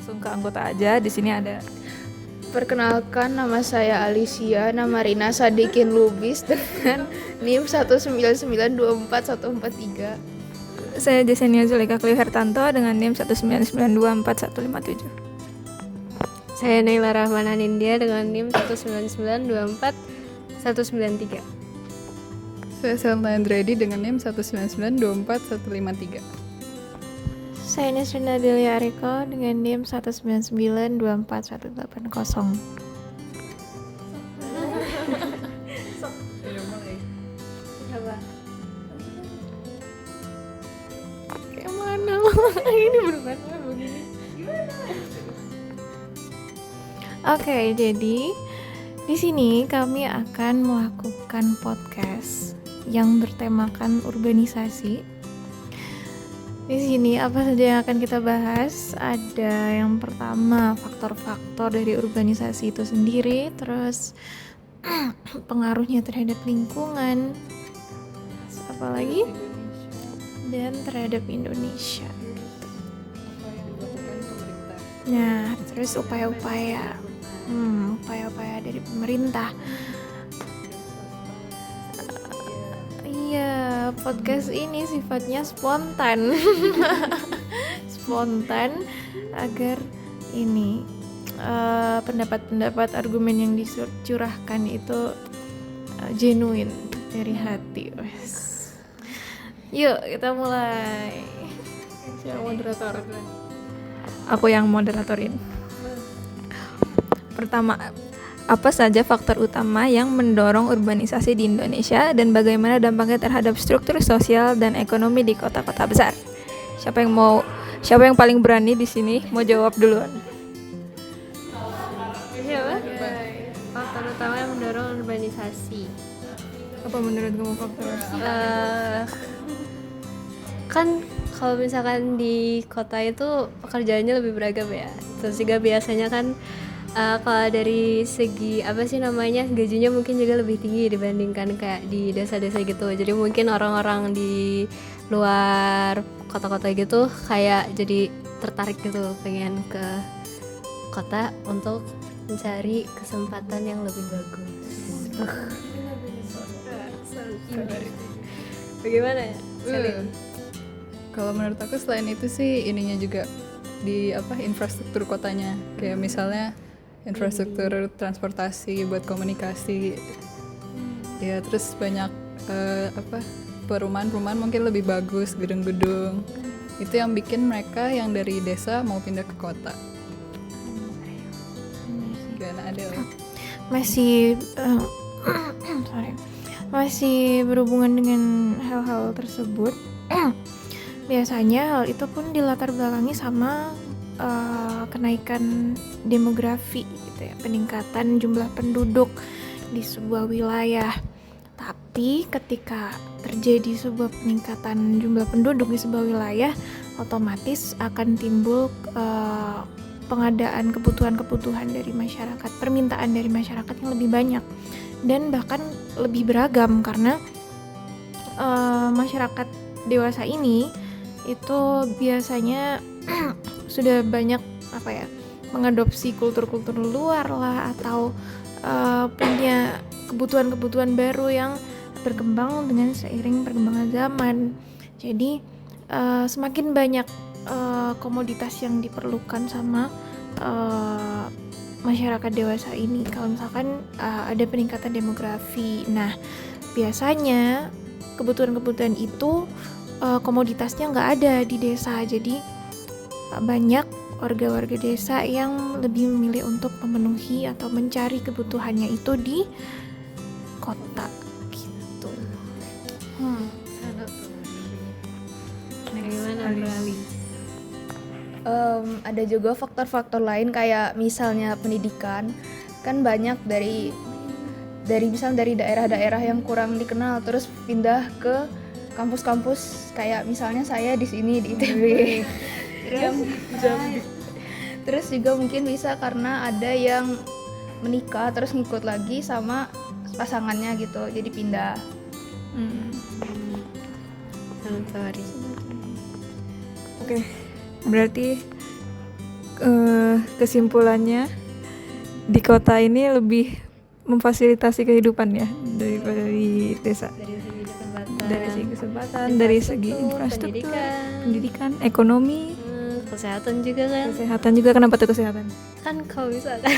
langsung ke anggota aja. Di sini ada. Perkenalkan, nama saya Alicia, nama Rina Sadikin Lubis dengan NIM 199244143. Saya Jasenia Zulika Kliuhertanto dengan NIM 199244157. Saya Naila Rahmana Nindya dengan NIM 199244193. Saya Selma Andredi dengan NIM 199244153. Saya Nesrina Delia Ariko dengan NIM 199241180. Kayak mana? Ini beneran begini. Oke, jadi di sini kami akan melakukan podcast yang bertemakan urbanisasi. Di sini apa saja yang akan kita bahas? Ada yang pertama faktor-faktor dari urbanisasi itu sendiri, terus pengaruhnya terhadap lingkungan, terus apa lagi? Dan terhadap Indonesia. Nah, terus upaya-upaya dari pemerintah. Iya, podcast ini sifatnya spontan. Spontan agar ini pendapat-pendapat argumen yang dicurahkan itu genuine dari hati. Yuk, kita mulai. Siapa moderator? Aku yang moderatorin. Pertama, apa saja faktor utama yang mendorong urbanisasi di Indonesia dan bagaimana dampaknya terhadap struktur sosial dan ekonomi di kota-kota besar? Siapa yang paling berani di sini mau jawab duluan? Siapa? Faktor utama yang mendorong urbanisasi. Apa menurut kamu faktor? Kan kalau misalkan di kota itu pekerjaannya lebih beragam ya. Terus juga biasanya kan kalau dari segi gajinya mungkin juga lebih tinggi dibandingkan kayak di desa-desa gitu. Jadi mungkin orang-orang di luar kota-kota gitu kayak jadi tertarik gitu pengen ke kota untuk mencari kesempatan yang lebih bagus. Bagaimana ya? Kalau menurut aku selain itu sih ininya juga di infrastruktur kotanya, kayak misalnya infrastruktur transportasi buat komunikasi ya, terus banyak perumahan mungkin lebih bagus, gedung-gedung itu yang bikin mereka yang dari desa mau pindah ke kota. Gimana Adel? Masih berhubungan dengan hal-hal tersebut. Biasanya hal itu pun dilatar belakangi sama kenaikan demografi gitu ya, peningkatan jumlah penduduk di sebuah wilayah. Tapi ketika terjadi sebuah peningkatan jumlah penduduk di sebuah wilayah, otomatis akan timbul pengadaan kebutuhan-kebutuhan dari masyarakat, permintaan dari masyarakat yang lebih banyak dan bahkan lebih beragam, karena masyarakat dewasa ini itu biasanya sudah banyak mengadopsi kultur-kultur luar lah, atau punya kebutuhan-kebutuhan baru yang berkembang dengan seiring perkembangan zaman. Jadi semakin banyak komoditas yang diperlukan sama masyarakat dewasa ini kalau misalkan ada peningkatan demografi. Nah, biasanya kebutuhan-kebutuhan itu komoditasnya nggak ada di desa, jadi banyak warga-warga desa yang lebih memilih untuk memenuhi atau mencari kebutuhannya itu di kota gitu. Bagaimana Brali? Ada juga faktor-faktor lain kayak misalnya pendidikan. Kan banyak dari daerah-daerah yang kurang dikenal terus pindah ke kampus-kampus, kayak misalnya saya di sini di ITB. Terus juga mungkin bisa karena ada yang menikah terus ngikut lagi sama pasangannya gitu, jadi pindah. Sorry. Oke, berarti kesimpulannya di kota ini lebih memfasilitasi kehidupan ya daripada di desa. dari segi kesempatan, Dari segi kesempatan, dari segi infrastruktur, pendidikan, ekonomi, kesehatan juga kan. kesehatan juga. Kenapa tuh kesehatan? Kan kalau misalkan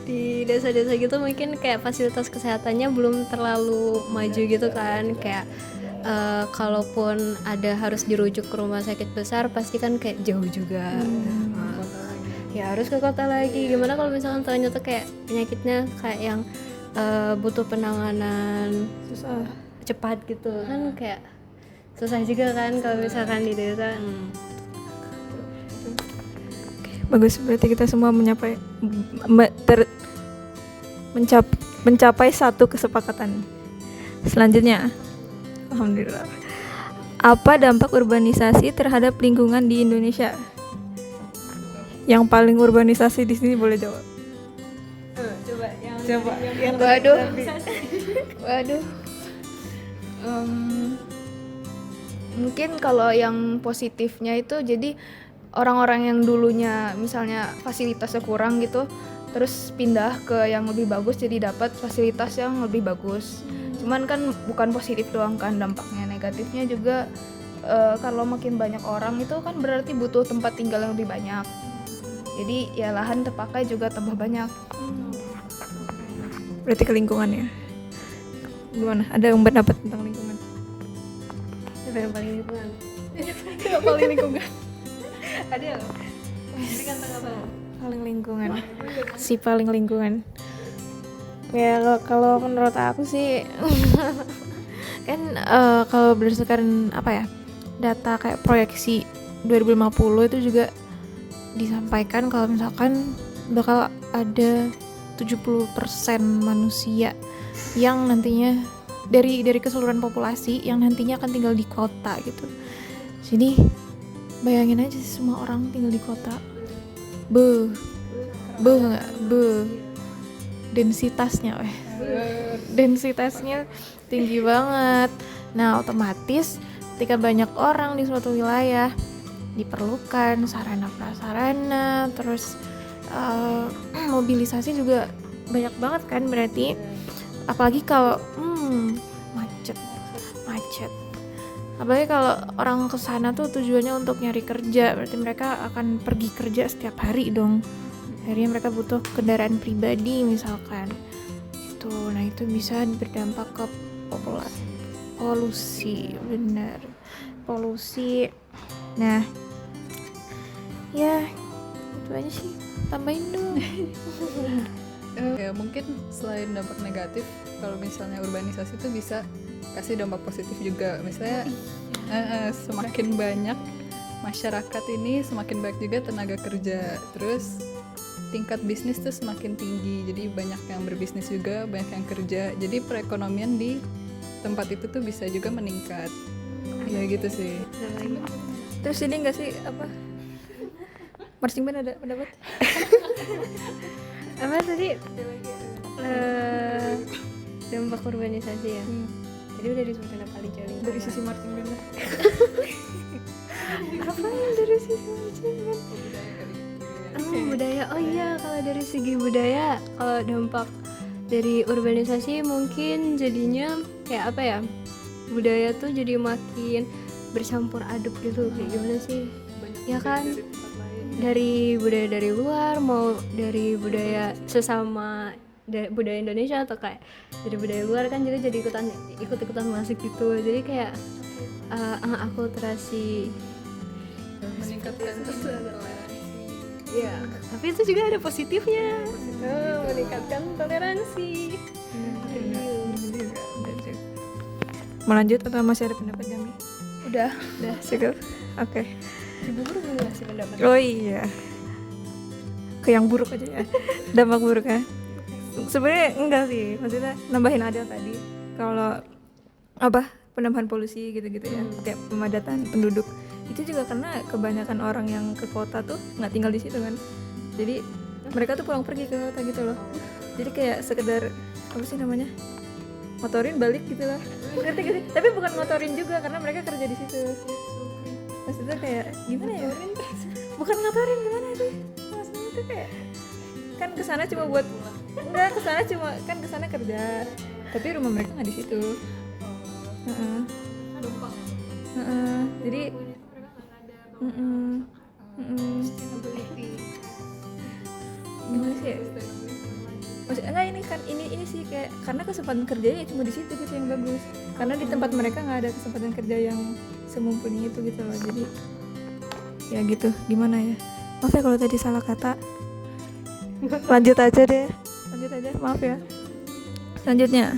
di desa-desa gitu mungkin kayak fasilitas kesehatannya belum terlalu maju gitu kan, kayak kalaupun ada harus dirujuk ke rumah sakit besar pasti kan kayak jauh juga. Ya harus ke kota lagi. Gimana kalau misalkan ternyata kayak penyakitnya kayak yang butuh penanganan Susah. cepat gitu kan, kayak susah juga kan kalau misalkan di desa. Bagus, berarti kita semua mencapai satu kesepakatan. Selanjutnya, alhamdulillah. Apa dampak urbanisasi terhadap lingkungan di Indonesia? Yang paling urbanisasi di sini boleh jawab. Coba. Waduh. Mungkin kalau yang positifnya itu jadi orang-orang yang dulunya misalnya fasilitasnya kurang gitu, terus pindah ke yang lebih bagus jadi dapat fasilitas yang lebih bagus. Cuman kan bukan positif doang kan dampaknya, negatifnya juga kalau makin banyak orang itu kan berarti butuh tempat tinggal yang lebih banyak. Jadi ya lahan terpakai juga tambah banyak. Berarti ke lingkungan ya. Gimana? Ada yang pendapat tentang lingkungan? Siapa yang paling lingkungan? Paling lingkungan. Ada ya? Ini kan tanggal apa? Paling lingkungan. Si paling lingkungan. Ya kalau menurut aku sih kan kalau berdasarkan apa ya, data kayak proyeksi 2050 itu juga disampaikan kalau misalkan bakal ada 70% manusia yang nantinya dari keseluruhan populasi yang nantinya akan tinggal di kota gitu. Jadi bayangin aja semua orang tinggal di kota. Densitasnya tinggi banget. Nah, otomatis ketika banyak orang di suatu wilayah diperlukan sarana prasarana, terus mobilisasi juga banyak banget kan, berarti apalagi kalau macet. Apalagi kalau orang kesana tuh tujuannya untuk nyari kerja, berarti mereka akan pergi kerja setiap hari dong. Akhirnya mereka butuh kendaraan pribadi misalkan gitu. Nah itu bisa berdampak ke polusi, benar, polusi. Nah ya itu aja sih, tambahin dong. Ya mungkin selain dampak negatif, kalau misalnya urbanisasi itu bisa kasih dampak positif juga. Misalnya semakin banyak masyarakat ini, semakin banyak juga tenaga kerja, terus tingkat bisnis tuh semakin tinggi, jadi banyak yang berbisnis juga, banyak yang kerja, jadi perekonomian di tempat itu tuh bisa juga meningkat. Ya gitu sih. Terus ini enggak sih apa? Marching band ada pendapat? Apa tadi? Dampak urbanisasi ya. Jadi udah disebutin apa paling jauh Dari sisi marching band. apa yang dari sisi marching band? Budaya. Oh iya, kalau dari segi budaya, kalau dampak dari urbanisasi mungkin jadinya kayak apa ya? Budaya tuh jadi makin bercampur aduk gitu. Kayak gimana sih? Ya kan? Dari budaya dari luar mau dari budaya sesama budaya Indonesia atau kayak dari budaya luar kan juga jadi ikut-ikutan masuk gitu. Jadi kayak akulturasi Meningkatkan ya, tapi itu juga ada positifnya. Meningkatkan toleransi. Mau lanjut atau masih ada pendapat Jami? Udah. Cukup? Oke. Ibu guru belum ngasih pendapat. Oh iya. Ke yang buruk aja ya. Dampak buruk ya. Sebenarnya enggak sih. Maksudnya nambahin Adel tadi. Kalau apa? Penambahan polusi gitu-gitu ya. Kayak pemadatan penduduk. Itu juga karena kebanyakan orang yang ke kota tuh nggak tinggal di situ kan. Jadi mereka tuh pulang pergi ke kota gitu loh. Jadi kayak sekedar apa sih namanya? Motorin balik gitu lah. Ngerti gak sih? Tapi bukan motorin juga karena mereka kerja di situ. Maksudnya kayak gimana ya? Bukan ngotorin, gimana sih? kayak kan kesana cuma buat enggak kesana cuma kan kesana kerja tapi rumah mereka nggak di situ. Heeh. Heeh. Jadi gimana sih ya? Maksudnya enggak ini kan ini sih kayak karena kesempatan kerjanya cuma di situ gitu yang bagus. Karena di tempat mereka nggak ada kesempatan kerja yang semumpuni itu gitu loh. Jadi ya gitu gimana ya? Maaf ya kalau tadi salah kata. Lanjut aja maaf ya. Selanjutnya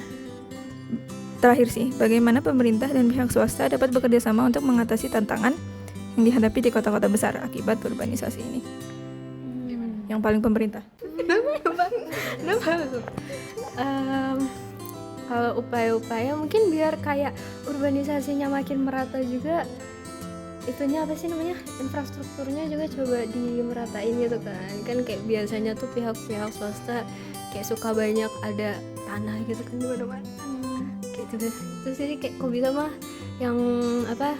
terakhir sih, bagaimana pemerintah dan pihak swasta dapat bekerja sama untuk mengatasi tantangan yang dihadapi di kota-kota besar akibat urbanisasi ini. Yang paling pemerintah. Kalau upaya-upaya mungkin biar kayak urbanisasinya makin merata juga, itunya apa sih namanya, infrastrukturnya juga coba dimeratain gitu kan kayak biasanya tuh pihak-pihak swasta kayak suka banyak ada tanah gitu kan di mana-mana kayak gitu deh. Terus jadi kayak kok bisa mah yang apa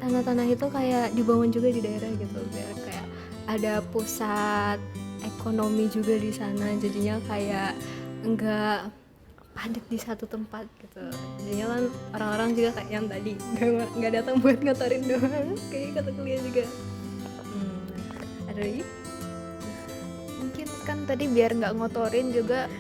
tanah-tanah itu kayak dibangun juga di daerah gitu biar kayak ada pusat ekonomi juga di sana, jadinya kayak enggak padat di satu tempat gitu. Jadinya kan orang-orang juga kayak yang tadi nggak datang buat ngotorin doang kayak kata kuliah juga. Ada lagi? Mungkin kan tadi biar nggak ngotorin juga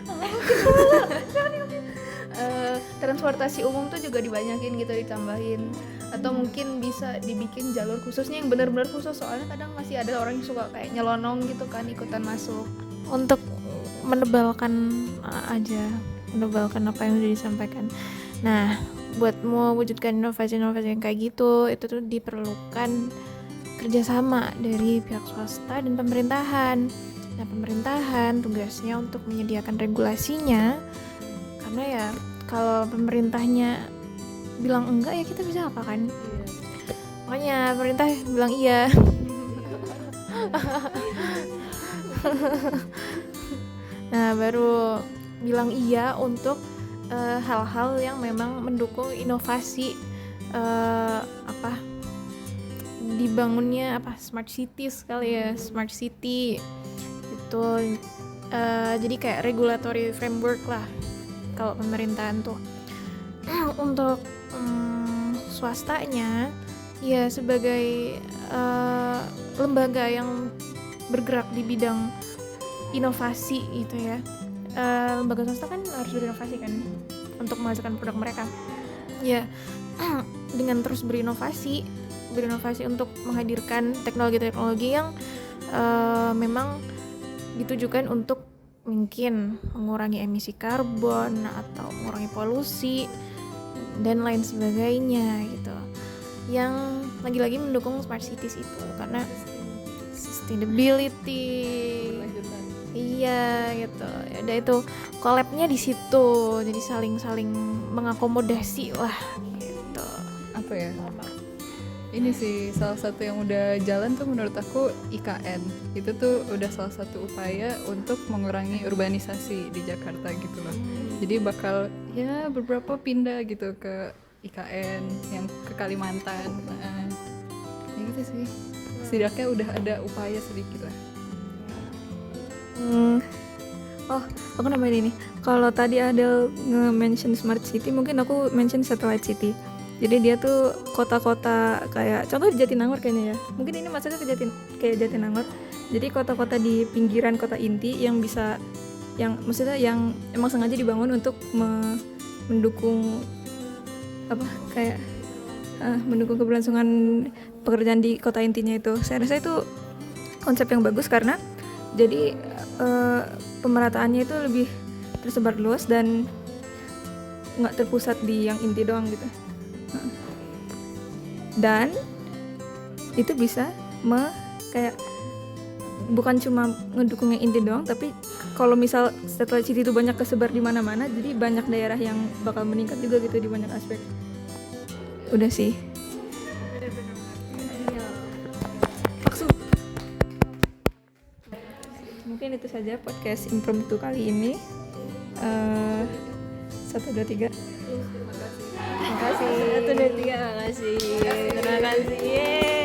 transportasi umum tuh juga dibanyakin gitu, ditambahin atau mungkin bisa dibikin jalur khususnya yang benar-benar khusus, soalnya kadang masih ada orang yang suka kayak nyelonong gitu kan ikutan masuk. Untuk menebalkan menebalkan apa yang sudah disampaikan. Nah, buat mewujudkan inovasi-inovasi yang kayak gitu, itu tuh diperlukan kerjasama dari pihak swasta dan pemerintahan. Nah, pemerintahan tugasnya untuk menyediakan regulasinya, karena ya kalau pemerintahnya bilang enggak ya kita bisa apa kan? Makanya pemerintah bilang iya. Nah, baru bilang iya untuk hal-hal yang memang mendukung inovasi dibangunnya smart cities kali ya, smart city itu jadi kayak regulatory framework lah kalau pemerintahan tuh. Untuk swastanya ya sebagai lembaga yang bergerak di bidang inovasi gitu ya. Lembaga swasta kan harus berinovasi kan untuk menghasilkan produk mereka ya. Dengan terus berinovasi untuk menghadirkan teknologi-teknologi yang memang ditujukan untuk mungkin mengurangi emisi karbon atau mengurangi polusi dan lain sebagainya gitu, yang lagi-lagi mendukung smart cities itu karena sustainability. Iya gitu. Ya udah itu collab-nya di situ. Jadi saling mengakomodasi lah gitu. Apa ya? Ini sih salah satu yang udah jalan tuh menurut aku IKN. Itu tuh udah salah satu upaya untuk mengurangi urbanisasi di Jakarta gitu loh. Jadi bakal ya beberapa pindah gitu ke IKN yang ke Kalimantan. Ya gitu sih. Setidaknya udah ada upaya sedikit lah. Oh, aku nambahin ini. Kalau tadi ada nge-mention smart city, mungkin aku mention satellite city. Jadi dia tuh kota-kota kayak contoh di Jatinangor kayaknya ya. Mungkin ini maksudnya kayak Jatinangor. Jadi kota-kota di pinggiran kota inti yang bisa maksudnya yang emang sengaja dibangun untuk mendukung mendukung keberlangsungan pekerjaan di kota intinya itu. Saya rasa itu konsep yang bagus karena jadi pemerataannya itu lebih tersebar luas dan nggak terpusat di yang inti doang gitu. Dan itu bisa kayak bukan cuma ngedukung yang inti doang, tapi kalau misal satellite city itu banyak kesebar di mana-mana, jadi banyak daerah yang bakal meningkat juga gitu di banyak aspek. Udah sih. Mungkin itu saja podcast impromptu kali ini. 1, 2, 3. Terima kasih. 1, 2, 3. Terima kasih. Yeay.